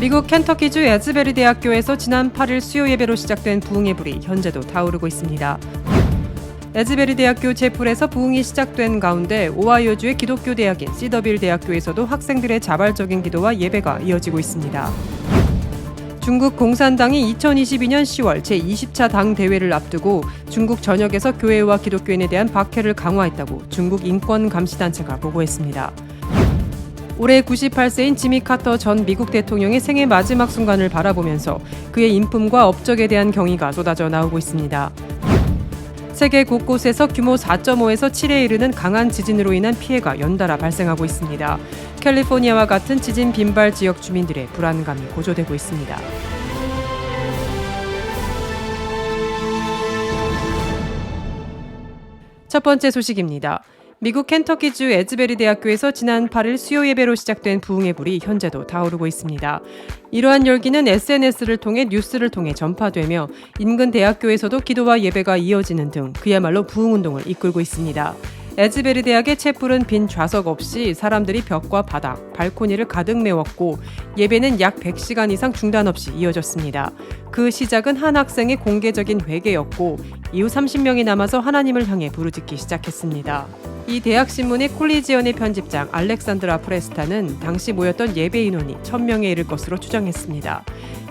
미국 켄터키주 에즈베리 대학교에서 지난 8일 수요 예배로 시작된 부흥의 불이 현재도 타오르고 있습니다. 에즈베리 대학교 채플에서 부흥이 시작된 가운데 오하이오주의 기독교 대학인 시더빌 대학교에서도 학생들의 자발적인 기도와 예배가 이어지고 있습니다. 중국 공산당이 2022년 10월 제20차 당 대회를 앞두고 중국 전역에서 교회와 기독교인에 대한 박해를 강화했다고 중국 인권감시단체가 보고했습니다. 올해 98세인 지미 카터 전 미국 대통령의 생애 마지막 순간을 바라보면서 그의 인품과 업적에 대한 경의가 쏟아져 나오고 있습니다. 세계 곳곳에서 규모 4.5에서 7에 이르는 강한 지진으로 인한 피해가 연달아 발생하고 있습니다. 캘리포니아와 같은 지진 빈발 지역 주민들의 불안감이 고조되고 있습니다. 첫 번째 소식입니다. 미국 켄터키주 에즈베리 대학교에서 지난 8일 수요 예배로 시작된 부흥의 불이 현재도 타오르고 있습니다. 이러한 열기는 SNS를 통해 뉴스를 통해 전파되며 인근 대학교에서도 기도와 예배가 이어지는 등 그야말로 부흥운동을 이끌고 있습니다. 에즈베리 대학의 채플은 빈 좌석 없이 사람들이 벽과 바닥, 발코니를 가득 메웠고 예배는 약 100시간 이상 중단 없이 이어졌습니다. 그 시작은 한 학생의 공개적인 회개였고 이후 30명이 남아서 하나님을 향해 부르짖기 시작했습니다. 이 대학신문의 콜리지언의 편집장 알렉산드라 프레스타는 당시 모였던 예배 인원이 1000명에 이를 것으로 추정했습니다.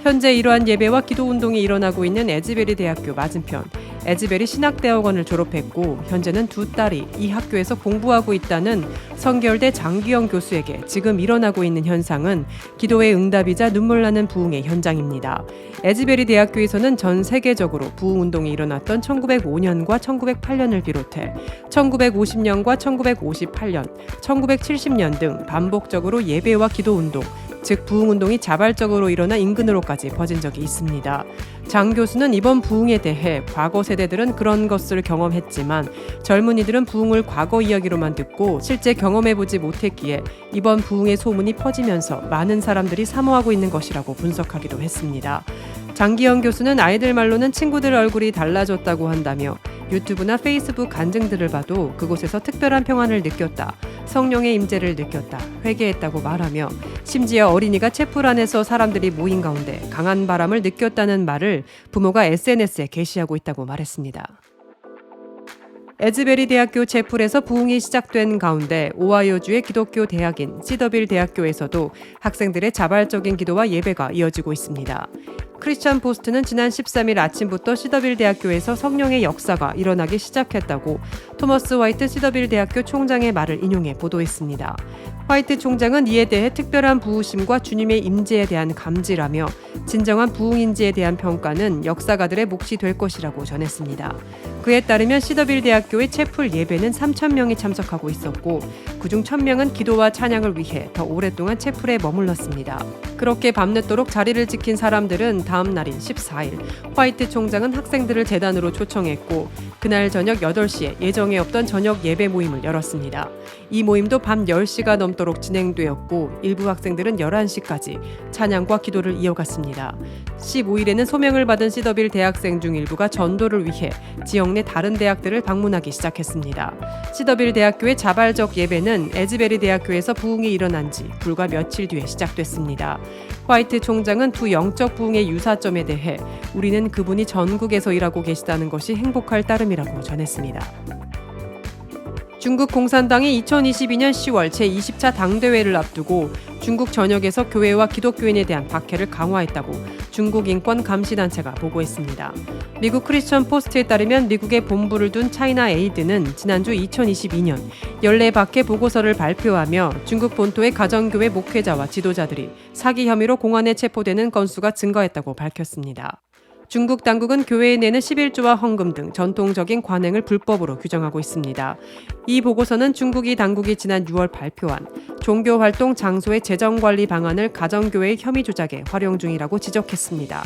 현재 이러한 예배와 기도운동이 일어나고 있는 에즈베리 대학교 맞은편 에즈베리 신학대학원을 졸업했고 현재는 두 딸이 이 학교에서 공부하고 있다는 성결대 장기영 교수에게 지금 일어나고 있는 현상은 기도의 응답이자 눈물나는 부흥의 현장입니다. 에즈베리 대학교에서는 전 세계적으로 부흥운동이 일어났던 1905년과 1908년을 비롯해 1950년과 1958년, 1970년 등 반복적으로 예배와 기도운동, 즉 부흥운동이 자발적으로 일어나 인근으로까지 퍼진 적이 있습니다. 장 교수는 이번 부흥에 대해 과거 세대들은 그런 것을 경험했지만 젊은이들은 부흥을 과거 이야기로만 듣고 실제 경험해보지 못했기에 이번 부흥의 소문이 퍼지면서 많은 사람들이 사모하고 있는 것이라고 분석하기도 했습니다. 장기영 교수는 아이들 말로는 친구들 얼굴이 달라졌다고 한다며 유튜브나 페이스북 간증들을 봐도 그곳에서 특별한 평안을 느꼈다, 성령의 임재를 느꼈다, 회개했다고 말하며 심지어 어린이가 채플 안에서 사람들이 모인 가운데 강한 바람을 느꼈다는 말을 부모가 SNS에 게시하고 있다고 말했습니다. 에즈베리 대학교 채플에서 부흥이 시작된 가운데 오하이오주의 기독교 대학인 시더빌 대학교에서도 학생들의 자발적인 기도와 예배가 이어지고 있습니다. 크리스천 포스트는 지난 13일 아침부터 시더빌 대학교에서 성령의 역사가 일어나기 시작했다고 토머스 화이트 시더빌 대학교 총장의 말을 인용해 보도했습니다. 화이트 총장은 이에 대해 특별한 부으심과 주님의 임재에 대한 감지라며 진정한 부흥인지에 대한 평가는 역사가들의 몫이 될 것이라고 전했습니다. 그에 따르면 시더빌 대학교의 채플 예배는 3,000명이 참석하고 있었고 그중 1,000명은 기도와 찬양을 위해 더 오랫동안 채플에 머물렀습니다. 그렇게 밤늦도록 자리를 지킨 사람들은 다음 날인 14일 화이트 총장은 학생들을 재단으로 초청했고 그날 저녁 8시에 예정에 없던 저녁 예배 모임을 열었습니다. 이 모임도 밤 10시가 넘도록 진행되었고 일부 학생들은 11시까지 찬양과 기도를 이어갔습니다. 15일에는 소명을 받은 시더빌 대학생 중 일부가 전도를 위해 지역 내 다른 대학들을 방문하기 시작했습니다. 시더빌 대학교의 자발적 예배는 에즈베리 대학교에서 부흥이 일어난 지 불과 며칠 뒤에 시작됐습니다. 화이트 총장은 두 영적 부흥의 유사점에 대해 우리는 그분이 전국에서 일하고 계시다는 것이 행복할 따름이라고 전했습니다. 중국 공산당이 2022년 10월 제20차 당대회를 앞두고 중국 전역에서 교회와 기독교인에 대한 박해를 강화했다고 중국 인권감시단체가 보고했습니다. 미국 크리스천 포스트에 따르면 미국의 본부를 둔 차이나 에이드는 지난주 2022년 연례 박해 보고서를 발표하며 중국 본토의 가정교회 목회자와 지도자들이 사기 혐의로 공안에 체포되는 건수가 증가했다고 밝혔습니다. 중국 당국은 교회에 내는 11조와 헌금 등 전통적인 관행을 불법으로 규정하고 있습니다. 이 보고서는 중국이 당국이 지난 6월 발표한 종교활동 장소의 재정관리 방안을 가정교회의 혐의 조작에 활용 중이라고 지적했습니다.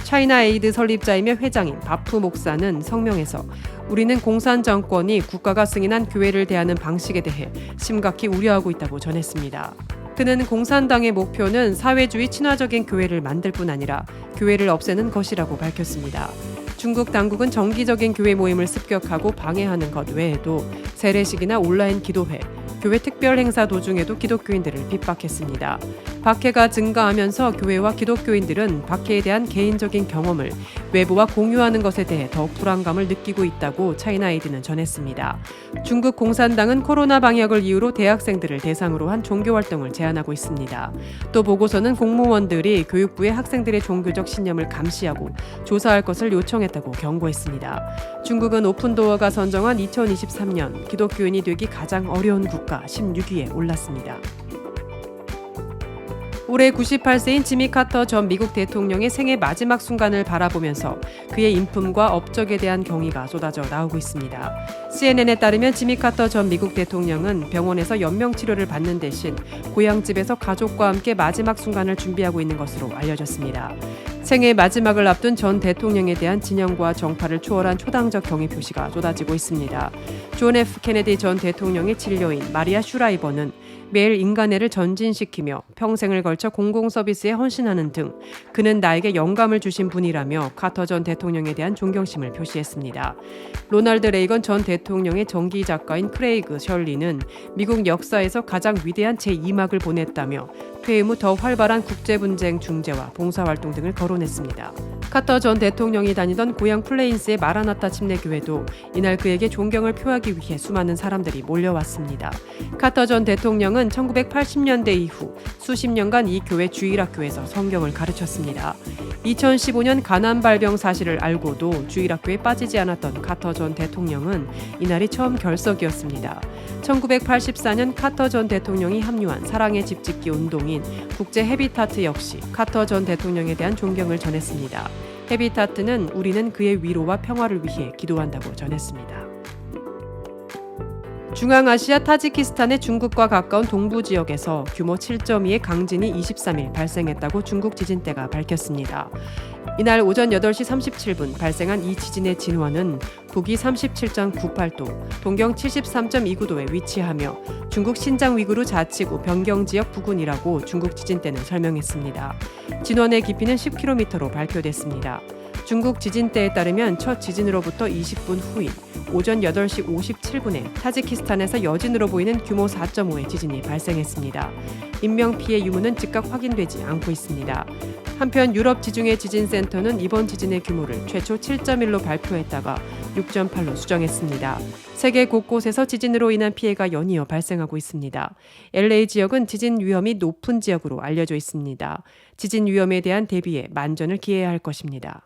차이나 에이드 설립자이며 회장인 바프 목사는 성명에서 우리는 공산 정권이 국가가 승인한 교회를 대하는 방식에 대해 심각히 우려하고 있다고 전했습니다. 그는 공산당의 목표는 사회주의 친화적인 교회를 만들 뿐 아니라 교회를 없애는 것이라고 밝혔습니다. 중국 당국은 정기적인 교회 모임을 습격하고 방해하는 것 외에도 세례식이나 온라인 기도회, 교회 특별 행사 도중에도 기독교인들을 핍박했습니다. 박해가 증가하면서 교회와 기독교인들은 박해에 대한 개인적인 경험을 외부와 공유하는 것에 대해 더욱 불안감을 느끼고 있다고 차이나에이드는 전했습니다. 중국 공산당은 코로나 방역을 이유로 대학생들을 대상으로 한 종교활동을 제한하고 있습니다. 또 보고서는 공무원들이 교육부에 학생들의 종교적 신념을 감시하고 조사할 것을 요청했다고 경고했습니다. 중국은 오픈도어가 선정한 2023년 기독교인이 되기 가장 어려운 국가 16위에 올랐습니다. 올해 98세인 지미 카터 전 미국 대통령의 생애 마지막 순간을 바라보면서 그의 인품과 업적에 대한 경의가 쏟아져 나오고 있습니다. CNN에 따르면 지미 카터 전 미국 대통령은 병원에서 연명치료를 받는 대신 고향집에서 가족과 함께 마지막 순간을 준비하고 있는 것으로 알려졌습니다. 생애 마지막을 앞둔 전 대통령에 대한 진영과 정파를 초월한 초당적 경의 표시가 쏟아지고 있습니다. 존 F. 케네디 전 대통령의 진료인 마리아 슈라이버는 매일 인간애를 전진시키며 평생을 걸쳐 공공서비스에 헌신하는 등 그는 나에게 영감을 주신 분이라며 카터 전 대통령에 대한 존경심을 표시했습니다. 로널드 레이건 전 대통령의 정기 작가인 크레이그 셜리는 미국 역사에서 가장 위대한 제2막을 보냈다며 퇴임 후 더 활발한 국제분쟁 중재와 봉사활동 등을 거론했습니다. 카터 전 대통령이 다니던 고향 플레인스의 마라나타 침례교회도 이날 그에게 존경을 표하기 위해 수많은 사람들이 몰려왔습니다. 카터 전 대통령은 1980년대 이후 수십 년간 이 교회 주일학교에서 성경을 가르쳤습니다. 2015년 간암 발병 사실을 알고도 주일학교에 빠지지 않았던 카터 전 대통령은 이날이 처음 결석이었습니다. 1984년 카터 전 대통령이 합류한 사랑의 집 짓기 운동인 국제 헤비타트 역시 카터 전 대통령에 대한 존경을 전했습니다. 헤비타트는 우리는 그의 위로와 평화를 위해 기도한다고 전했습니다. 중앙아시아 타지키스탄의 중국과 가까운 동부 지역에서 규모 7.2의 강진이 23일 발생했다고 중국 지진대가 밝혔습니다. 이날 오전 8시 37분 발생한 이 지진의 진원은 북위 37.98도, 동경 73.29도에 위치하며 중국 신장 위구르 자치구 변경지역 부근이라고 중국 지진대는 설명했습니다. 진원의 깊이는 10km로 발표됐습니다. 중국 지진대에 따르면 첫 지진으로부터 20분 후인 오전 8시 57분에 타지키스탄에서 여진으로 보이는 규모 4.5의 지진이 발생했습니다. 인명피해 유무는 즉각 확인되지 않고 있습니다. 한편 유럽 지중해 지진센터는 이번 지진의 규모를 최초 7.1로 발표했다가 6.8로 수정했습니다. 세계 곳곳에서 지진으로 인한 피해가 연이어 발생하고 있습니다. LA 지역은 지진 위험이 높은 지역으로 알려져 있습니다. 지진 위험에 대한 대비에 만전을 기해야 할 것입니다.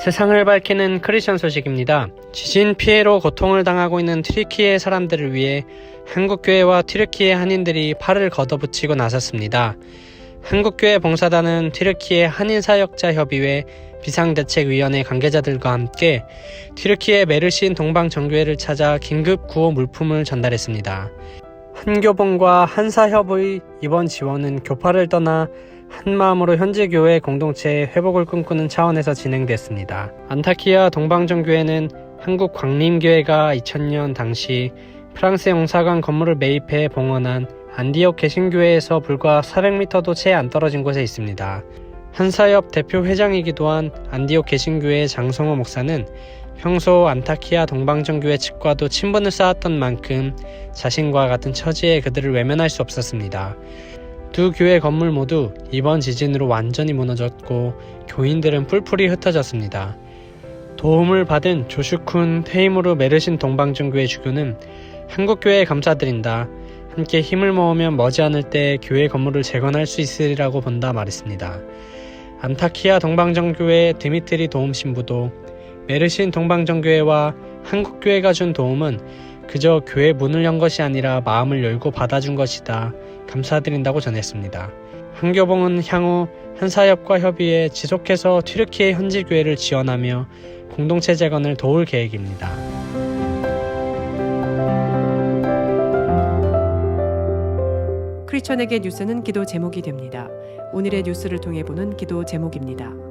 세상을 밝히는 크리스천 소식입니다. 지진 피해로 고통을 당하고 있는 튀르키예 사람들을 위해 한국교회와 튀르키예 한인들이 팔을 걷어붙이고 나섰습니다. 한국교회 봉사단은 튀르키예 한인사역자협의회 비상대책위원회 관계자들과 함께 튀르키예 메르신 동방정교회를 찾아 긴급 구호 물품을 전달했습니다. 한교봉과 한사협의 이번 지원은 교파를 떠나 한마음으로 현지 교회 공동체의 회복을 꿈꾸는 차원에서 진행됐습니다. 안타키아 동방정교회는 한국 광림교회가 2000년 당시 프랑스 영사관 건물을 매입해 봉헌한 안디옥 개신교회에서 불과 400m도 채 안 떨어진 곳에 있습니다. 한사협 대표 회장이기도 한 안디옥 개신교회의 장성호 목사는 평소 안타키아 동방정교회 측과도 친분을 쌓았던 만큼 자신과 같은 처지에 그들을 외면할 수 없었습니다. 두 교회 건물 모두 이번 지진으로 완전히 무너졌고 교인들은 뿔뿔이 흩어졌습니다. 도움을 받은 조슈쿤 테이무르 메르신 동방정교회 주교는 한국교회에 감사드린다. 함께 힘을 모으면 머지않을 때 교회 건물을 재건할 수 있으리라고 본다 말했습니다. 안타키아 동방정교회 드미트리 도움신부도 메르신 동방정교회와 한국교회가 준 도움은 그저 교회 문을 연 것이 아니라 마음을 열고 받아준 것이다. 감사드린다고 전했습니다. 한교봉은 향후 한사협과 협의해 지속해서 튀르키예 현지 교회를 지원하며 공동체 재건을 도울 계획입니다. 크리스천에게 뉴스는 기도 제목이 됩니다. 오늘의 뉴스를 통해 보는 기도 제목입니다.